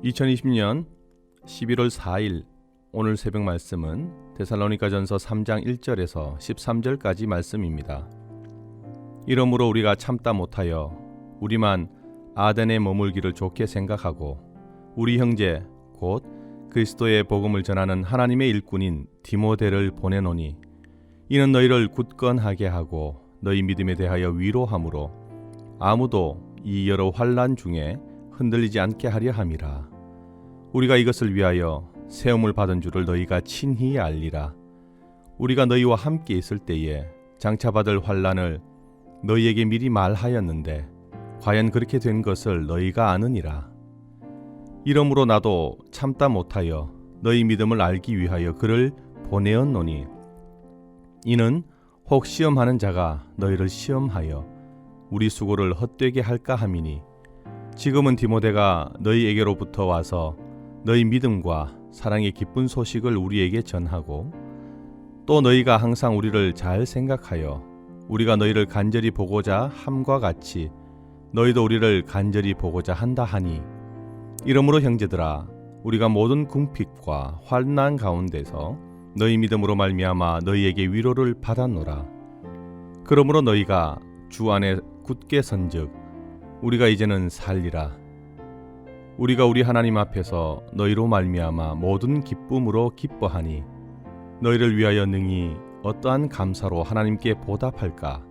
2020년 11월 4일 오늘 새벽 말씀은 데살로니가전서 3장 1절에서 13절까지 말씀입니다. 이러므로 우리가 참다 못하여 우리만 아덴에 머물기를 좋게 생각하고 우리 형제 곧 그리스도의 복음을 전하는 하나님의 일꾼인 디모데를 보내노니 이는 너희를 굳건하게 하고 너희 믿음에 대하여 위로함으로 아무도 이 여러 환난 중에 흔들리지 않게 하려 함이라. 우리가 이것을 위하여 세움을 받은 줄을 너희가 친히 알리라. 우리가 너희와 함께 있을 때에 장차 받을 환난을 너희에게 미리 말하였는데 과연 그렇게 된 것을 너희가 아느니라. 이러므로 나도 참다 못하여 너희 믿음을 알기 위하여 그를 보내었노니 이는 혹 시험하는 자가 너희를 시험하여 우리 수고를 헛되게 할까 함이니 지금은 디모데가 너희에게로부터 와서 너희 믿음과 사랑의 기쁜 소식을 우리에게 전하고 또 너희가 항상 우리를 잘 생각하여 우리가 너희를 간절히 보고자 함과 같이 너희도 우리를 간절히 보고자 한다 하니 이러므로 형제들아 우리가 모든 궁핍과 환난 가운데서 너희 믿음으로 말미암아 너희에게 위로를 받았노라. 그러므로 너희가 주 안에 굳게 선즉 우리가 이제는 살리라. 우리가 우리 하나님 앞에서 너희로 말미암아 모든 기쁨으로 기뻐하니 너희를 위하여 능히 어떠한 감사로 하나님께 보답할까?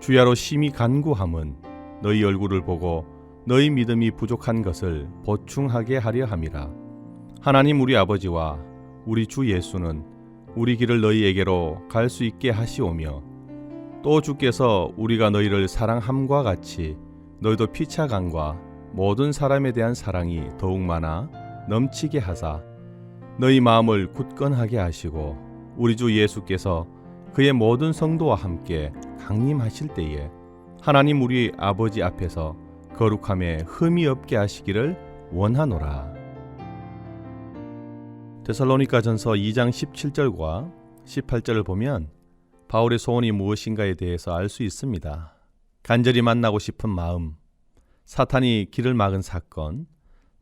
주야로 심히 간구함은 너희 얼굴을 보고 너희 믿음이 부족한 것을 보충하게 하려 함이라. 하나님 우리 아버지와 우리 주 예수는 우리 길을 너희에게로 갈 수 있게 하시오며 또 주께서 우리가 너희를 사랑함과 같이 너희도 피차감과 모든 사람에 대한 사랑이 더욱 많아 넘치게 하사 너희 마음을 굳건하게 하시고 우리 주 예수께서 그의 모든 성도와 함께 강림하실 때에 하나님 우리 아버지 앞에서 거룩함에 흠이 없게 하시기를 원하노라. 데살로니가전서 2장 17절과 18절을 보면 바울의 소원이 무엇인가에 대해서 알 수 있습니다. 간절히 만나고 싶은 마음, 사탄이 길을 막은 사건,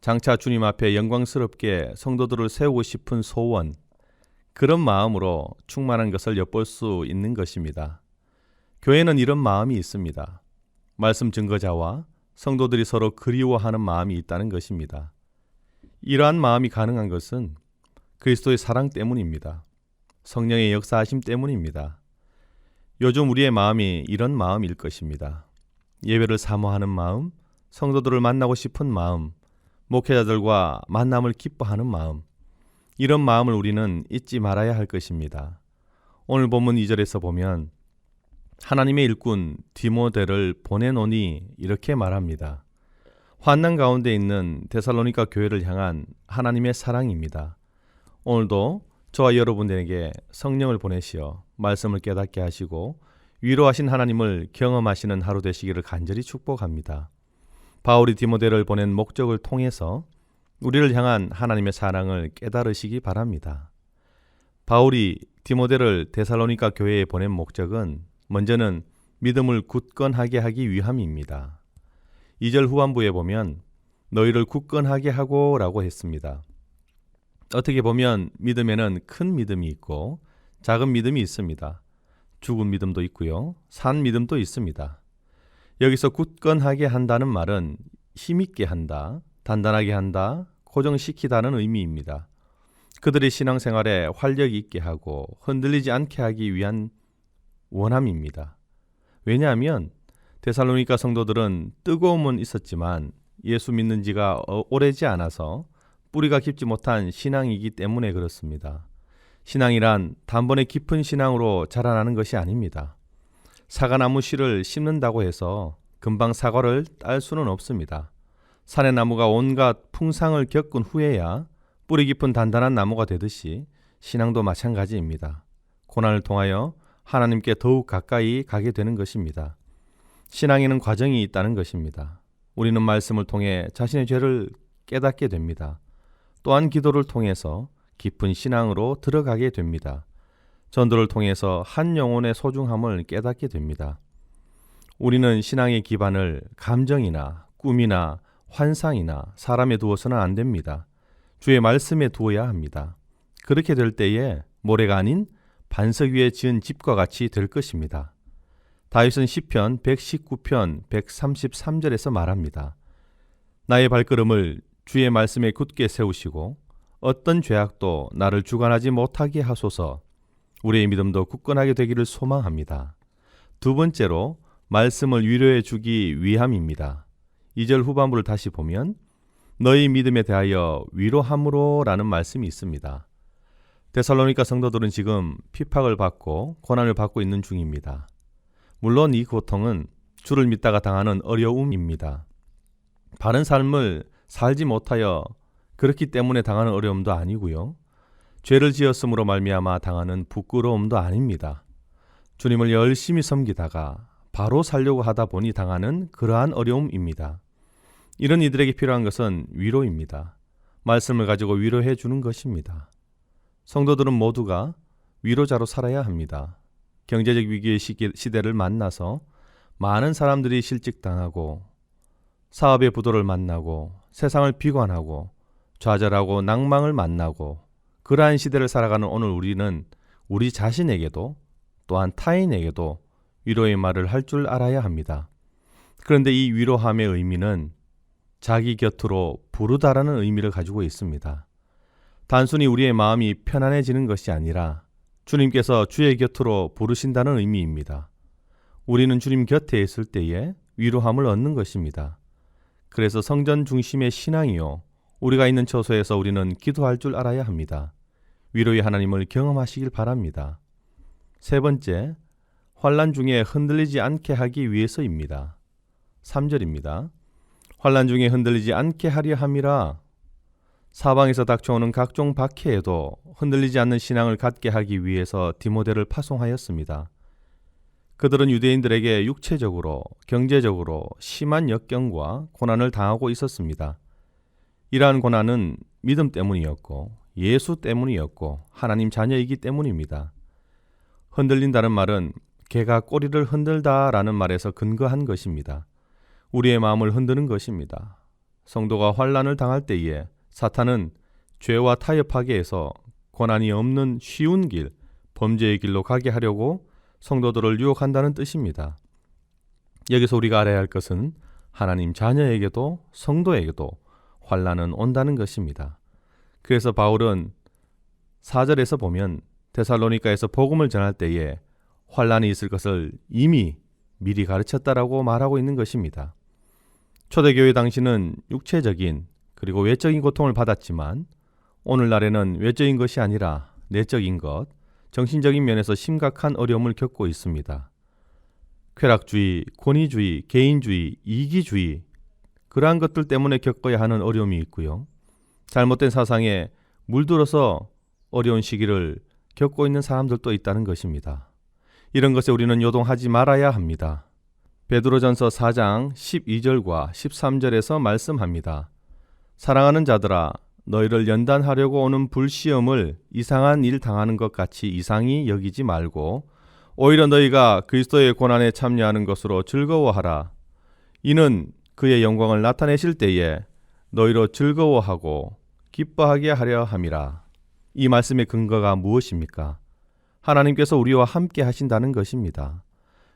장차 주님 앞에 영광스럽게 성도들을 세우고 싶은 소원, 그런 마음으로 충만한 것을 엿볼 수 있는 것입니다. 교회는 이런 마음이 있습니다. 말씀 증거자와 성도들이 서로 그리워하는 마음이 있다는 것입니다. 이러한 마음이 가능한 것은 그리스도의 사랑 때문입니다. 성령의 역사하심 때문입니다. 요즘 우리의 마음이 이런 마음일 것입니다. 예배를 사모하는 마음, 성도들을 만나고 싶은 마음, 목회자들과 만남을 기뻐하는 마음, 이런 마음을 우리는 잊지 말아야 할 것입니다. 오늘 본문 2절에서 보면 하나님의 일꾼 디모데를 보내노니 이렇게 말합니다. 환난 가운데 있는 데살로니가 교회를 향한 하나님의 사랑입니다. 오늘도 저와 여러분들에게 성령을 보내시어 말씀을 깨닫게 하시고 위로하신 하나님을 경험하시는 하루 되시기를 간절히 축복합니다. 바울이 디모데를 보낸 목적을 통해서 우리를 향한 하나님의 사랑을 깨달으시기 바랍니다. 바울이 디모데를 데살로니가 교회에 보낸 목적은 먼저는 믿음을 굳건하게 하기 위함입니다. 2절 후반부에 보면 너희를 굳건하게 하고 라고 했습니다. 어떻게 보면 믿음에는 큰 믿음이 있고 작은 믿음이 있습니다. 죽은 믿음도 있고요. 산 믿음도 있습니다. 여기서 굳건하게 한다는 말은 힘있게 한다, 단단하게 한다, 고정시키다는 의미입니다. 그들의 신앙생활에 활력 있게 하고 흔들리지 않게 하기 위한 원함입니다. 왜냐하면 데살로니가 성도들은 뜨거움은 있었지만 예수 믿는 지가 오래지 않아서 뿌리가 깊지 못한 신앙이기 때문에 그렇습니다. 신앙이란 단번에 깊은 신앙으로 자라나는 것이 아닙니다. 사과나무 씨를 심는다고 해서 금방 사과를 딸 수는 없습니다. 산의 나무가 온갖 풍상을 겪은 후에야 뿌리 깊은 단단한 나무가 되듯이 신앙도 마찬가지입니다. 고난을 통하여 하나님께 더욱 가까이 가게 되는 것입니다. 신앙에는 과정이 있다는 것입니다. 우리는 말씀을 통해 자신의 죄를 깨닫게 됩니다. 또한 기도를 통해서 깊은 신앙으로 들어가게 됩니다. 전도를 통해서 한 영혼의 소중함을 깨닫게 됩니다. 우리는 신앙의 기반을 감정이나 꿈이나 환상이나 사람에 두어서는 안 됩니다. 주의 말씀에 두어야 합니다. 그렇게 될 때에 모래가 아닌 반석 위에 지은 집과 같이 될 것입니다. 다윗은 시편 119편 133절에서 말합니다. 나의 발걸음을 주의 말씀에 굳게 세우시고 어떤 죄악도 나를 주관하지 못하게 하소서. 우리의 믿음도 굳건하게 되기를 소망합니다. 두 번째로 말씀을 위로해 주기 위함입니다. 2절 후반부를 다시 보면 너희 믿음에 대하여 위로함으로 라는 말씀이 있습니다. 데살로니가 성도들은 지금 핍박을 받고 고난을 받고 있는 중입니다. 물론 이 고통은 주를 믿다가 당하는 어려움입니다. 바른 삶을 살지 못하여 그렇기 때문에 당하는 어려움도 아니고요. 죄를 지었음으로 말미암아 당하는 부끄러움도 아닙니다. 주님을 열심히 섬기다가 바로 살려고 하다 보니 당하는 그러한 어려움입니다. 이런 이들에게 필요한 것은 위로입니다. 말씀을 가지고 위로해 주는 것입니다. 성도들은 모두가 위로자로 살아야 합니다. 경제적 위기의 시대를 만나서 많은 사람들이 실직당하고 사업의 부도를 만나고 세상을 비관하고 좌절하고 낭망을 만나고 그러한 시대를 살아가는 오늘 우리는 우리 자신에게도 또한 타인에게도 위로의 말을 할 줄 알아야 합니다. 그런데 이 위로함의 의미는 자기 곁으로 부르다라는 의미를 가지고 있습니다. 단순히 우리의 마음이 편안해지는 것이 아니라 주님께서 주의 곁으로 부르신다는 의미입니다. 우리는 주님 곁에 있을 때에 위로함을 얻는 것입니다. 그래서 성전 중심의 신앙이요. 우리가 있는 처소에서 우리는 기도할 줄 알아야 합니다. 위로의 하나님을 경험하시길 바랍니다. 세 번째, 환난 중에 흔들리지 않게 하기 위해서입니다. 3절입니다. 환난 중에 흔들리지 않게 하려 함이라. 사방에서 닥쳐오는 각종 박해에도 흔들리지 않는 신앙을 갖게 하기 위해서 디모데를 파송하였습니다. 그들은 유대인들에게 육체적으로, 경제적으로 심한 역경과 고난을 당하고 있었습니다. 이러한 고난은 믿음 때문이었고 예수 때문이었고 하나님 자녀이기 때문입니다. 흔들린다는 말은 개가 꼬리를 흔들다라는 말에서 근거한 것입니다. 우리의 마음을 흔드는 것입니다. 성도가 환난을 당할 때에 사탄은 죄와 타협하게 해서 고난이 없는 쉬운 길, 범죄의 길로 가게 하려고 성도들을 유혹한다는 뜻입니다. 여기서 우리가 알아야 할 것은 하나님 자녀에게도 성도에게도 환난은 온다는 것입니다. 그래서 바울은 4절에서 보면 데살로니가에서 복음을 전할 때에 환난이 있을 것을 이미 미리 가르쳤다라고 말하고 있는 것입니다. 초대교회 당시는 육체적인 그리고 외적인 고통을 받았지만 오늘날에는 외적인 것이 아니라 내적인 것, 정신적인 면에서 심각한 어려움을 겪고 있습니다. 쾌락주의, 권위주의, 개인주의, 이기주의 그러한 것들 때문에 겪어야 하는 어려움이 있고요. 잘못된 사상에 물들어서 어려운 시기를 겪고 있는 사람들도 있다는 것입니다. 이런 것에 우리는 요동하지 말아야 합니다. 베드로전서 4장 12절과 13절에서 말씀합니다. 사랑하는 자들아, 너희를 연단하려고 오는 불시험을 이상한 일 당하는 것 같이 이상히 여기지 말고 오히려 너희가 그리스도의 고난에 참여하는 것으로 즐거워하라. 이는 그의 영광을 나타내실 때에 너희로 즐거워하고 기뻐하게 하려 함이라. 이 말씀의 근거가 무엇입니까? 하나님께서 우리와 함께 하신다는 것입니다.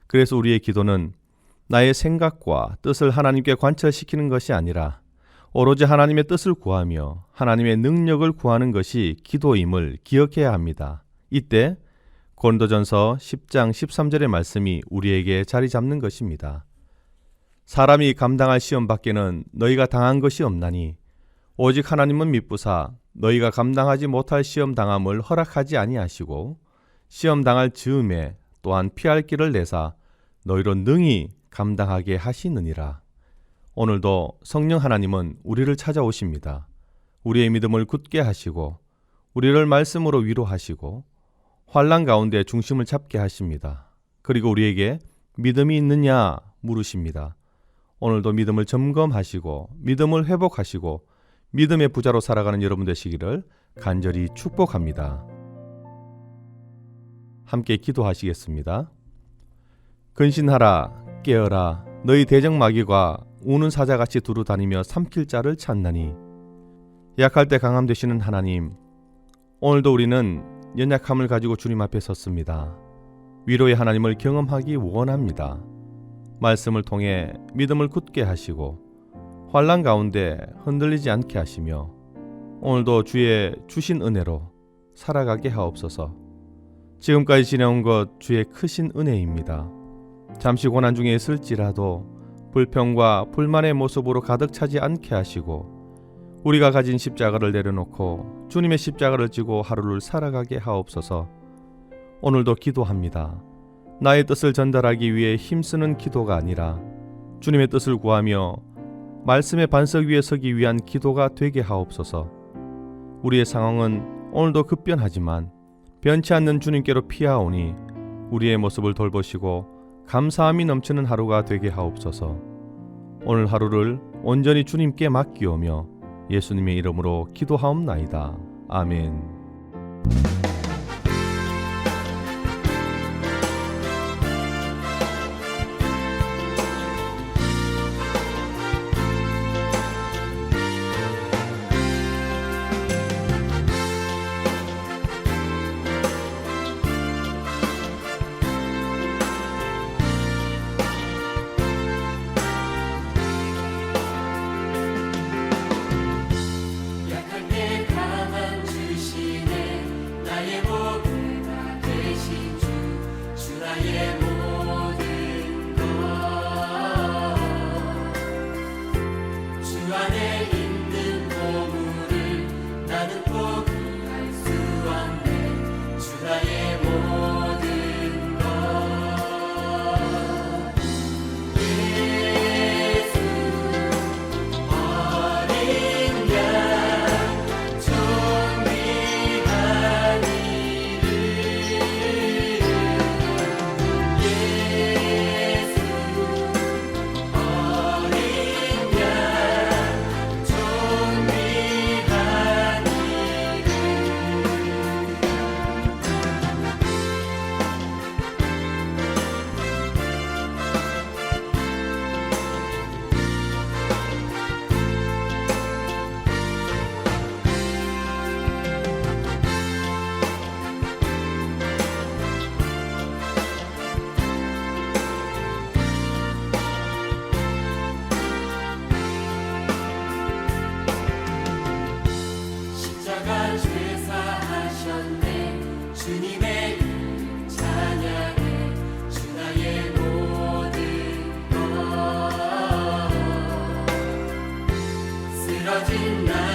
그래서 우리의 기도는 나의 생각과 뜻을 하나님께 관철시키는 것이 아니라 오로지 하나님의 뜻을 구하며 하나님의 능력을 구하는 것이 기도임을 기억해야 합니다. 이때 고린도전서 10장 13절의 말씀이 우리에게 자리 잡는 것입니다. 사람이 감당할 시험 밖에는 너희가 당한 것이 없나니 오직 하나님은 미쁘사 너희가 감당하지 못할 시험 당함을 허락하지 아니하시고 시험 당할 즈음에 또한 피할 길을 내사 너희로 능히 감당하게 하시느니라. 오늘도 성령 하나님은 우리를 찾아오십니다. 우리의 믿음을 굳게 하시고 우리를 말씀으로 위로하시고 환난 가운데 중심을 잡게 하십니다. 그리고 우리에게 믿음이 있느냐 물으십니다. 오늘도 믿음을 점검하시고 믿음을 회복하시고 믿음의 부자로 살아가는 여러분 되시기를 간절히 축복합니다. 함께 기도하시겠습니다. 근신하라 깨어라 너희 대적마귀가 우는 사자같이 두루 다니며 삼킬 자를 찾나니 약할 때 강함 되시는 하나님, 오늘도 우리는 연약함을 가지고 주님 앞에 섰습니다. 위로의 하나님을 경험하기 원합니다. 말씀을 통해 믿음을 굳게 하시고 환난 가운데 흔들리지 않게 하시며 오늘도 주의 주신 은혜로 살아가게 하옵소서. 지금까지 지내온 것 주의 크신 은혜입니다. 잠시 고난 중에 있을지라도 불평과 불만의 모습으로 가득 차지 않게 하시고 우리가 가진 십자가를 내려놓고 주님의 십자가를 지고 하루를 살아가게 하옵소서. 오늘도 기도합니다. 나의 뜻을 전달하기 위해 힘쓰는 기도가 아니라 주님의 뜻을 구하며 말씀의 반석 위에 서기 위한 기도가 되게 하옵소서. 우리의 상황은 오늘도 급변하지만 변치 않는 주님께로 피하오니 우리의 모습을 돌보시고 감사함이 넘치는 하루가 되게 하옵소서. 오늘 하루를 온전히 주님께 맡기오며 예수님의 이름으로 기도하옵나이다. 아멘. 쓰러진 나